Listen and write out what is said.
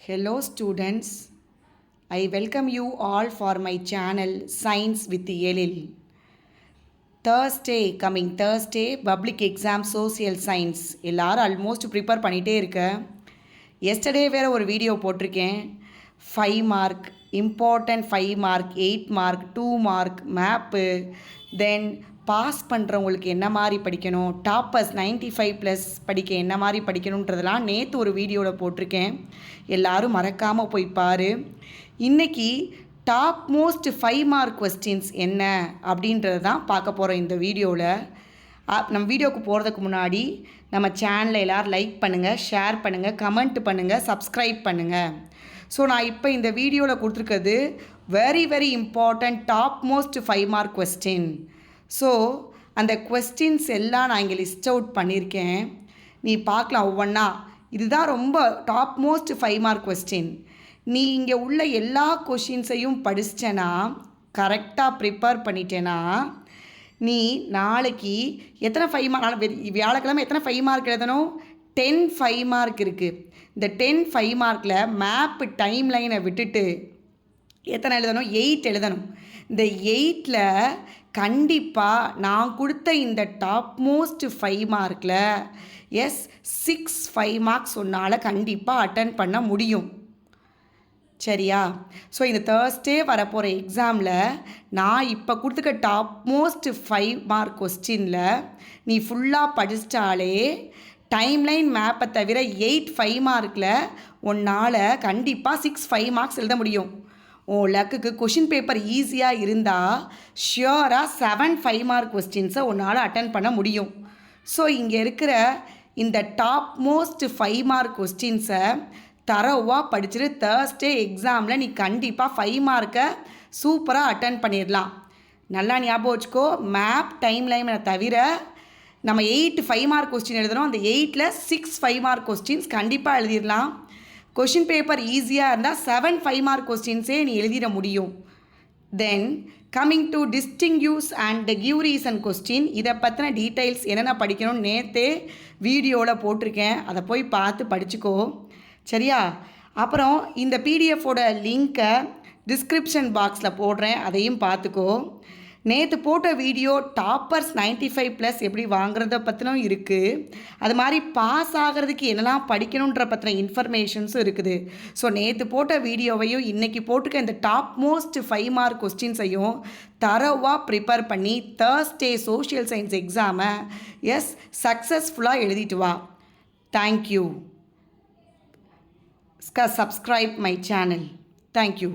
Hello students, I welcome you all for my channel Science with Elil. Coming Thursday, public exam social science. எல்லாரும் almost prepare பண்ணிகிட்டே இருக்கேன். Yesterday வேறு ஒரு video போட்டிருக்கேன். 5 mark, important 5 mark, 8 mark, 2 mark, map, then pass பண்ணுறவங்களுக்கு என்ன மாதிரி படிக்கணும், டாப்பர்ஸ் 95+ படிக்க என்ன மாதிரி படிக்கணுன்றதெல்லாம் நேற்று ஒரு வீடியோவில் போட்டிருக்கேன். எல்லோரும் மறக்காமல் போய் பாரு. இன்றைக்கி டாப் மோஸ்ட் 5 மார்க் கொஸ்டின்ஸ் என்ன அப்படின்றது தான் பார்க்க போகிறோம் இந்த வீடியோவில். நம்ம வீடியோவுக்கு போகிறதுக்கு முன்னாடி நம்ம சேனலை எல்லோரும் லைக் பண்ணுங்கள், ஷேர் பண்ணுங்கள், கமெண்ட் பண்ணுங்கள், சப்ஸ்கிரைப் பண்ணுங்கள். ஸோ நான் இப்போ இந்த வீடியோவில் கொடுத்துருக்கிறது very important top most 5 mark question. So அந்த கொஸ்டின்ஸ் எல்லாம் நான் இங்கே லிஸ்ட் அவுட் பண்ணியிருக்கேன். நீ பார்க்கலாம் ஒவ்வொன்றா. இதுதான் ரொம்ப டாப் மோஸ்ட் 5 மார்க் கொஸ்டின். நீ இங்கே உள்ள எல்லா கொஷின்ஸையும் படிச்சிட்டேன்னா, கரெக்டாக ப்ரிப்பேர் பண்ணிட்டேன்னா, நீ நாளைக்கு எத்தனை 5 மார்க், வியாழக்கிழமை எத்தனை 5 மார்க் எழுதணும்? 10 5 மார்க் இருக்குது. இந்த 10 5 மார்க்கில் மேப்பு டைம் லைனை விட்டுட்டு எத்தனை எழுதணும்? 8 எழுதணும். இந்த 8ல் கண்டிப்பாக நான் கொடுத்த இந்த டாப் மோஸ்ட் 5 மார்க்கில் 6 5 மார்க்ஸ் உன்னால் கண்டிப்பாக அட்டன் பண்ண முடியும். சரியா? ஸோ இந்த தேர்ஸ்டே வரப்போகிற எக்ஸாமில் நான் இப்போ கொடுத்துக்க டாப் மோஸ்ட் 5 மார்க் கொஸ்டினில் நீ ஃபுல்லாக படிச்சிட்டாலே டைம்லைன் மேப்பை தவிர 8 5 மார்க்கில் உன்னால் கண்டிப்பாக 6 5 மார்க்ஸ் எழுத முடியும். உன் லக்குக்கு கொஷின் பேப்பர் ஈஸியாக இருந்தால் ஷியோராக 7 5 மார்க் கொஸ்டின்ஸை உன்னால் அட்டன் பண்ண முடியும். ஸோ இங்கே இருக்கிற இந்த டாப் மோஸ்ட் 5 மார்க் கொஸ்டின்ஸை தரவாக படிச்சுட்டு தேர்ஸ்டே எக்ஸாமில் நீ கண்டிப்பாக 5 மார்க்கை சூப்பராக அட்டன் பண்ணிடலாம். நல்லா ஞாபகம் வச்சுக்கோ. மேப் டைம் லைனை தவிர நம்ம 8 5 மார்க் கொஸ்டின் எழுதணும். அந்த 8ல் 6 5 மார்க் கொஸ்டின்ஸ் கண்டிப்பாக எழுதிடலாம். கொஷின் பேப்பர் ஈஸியாக இருந்தால் 7 5 மார்க் கொஸ்டின்ஸே நீ எழுதிட முடியும். Then coming to distinguish and give reason question, இதை பற்றின டீட்டெயில்ஸ் என்னென்ன படிக்கணும்னு நேற்றே வீடியோவில் போட்டிருக்கேன். அதை போய் பார்த்து படிச்சுக்கோ. சரியா? அப்புறம் இந்த பிடிஎஃபோட லிங்க்கை டிஸ்கிரிப்ஷன் பாக்ஸில் போடுறேன், அதையும் பார்த்துக்கோ. நேற்று போட்ட வீடியோ டாப்பர்ஸ் 95+ எப்படி வாங்குறத பற்றினும் இருக்குது. அது மாதிரி பாஸ் ஆகிறதுக்கு என்னெல்லாம் படிக்கணுன்ற பற்றின இன்ஃபர்மேஷன்ஸும் இருக்குது. ஸோ நேற்று போட்ட வீடியோவையும் இன்றைக்கி போட்டுக்க இந்த டாப் மோஸ்ட் 5 மார்க் கொஸ்டின்ஸையும் தரவாக ப்ரிப்பேர் பண்ணி தேர்ஸ்டே சோஷியல் சயின்ஸ் எக்ஸாமை சக்ஸஸ்ஃபுல்லாக எழுதிட்டு வா. Thank you. Subscribe my channel. Thank you.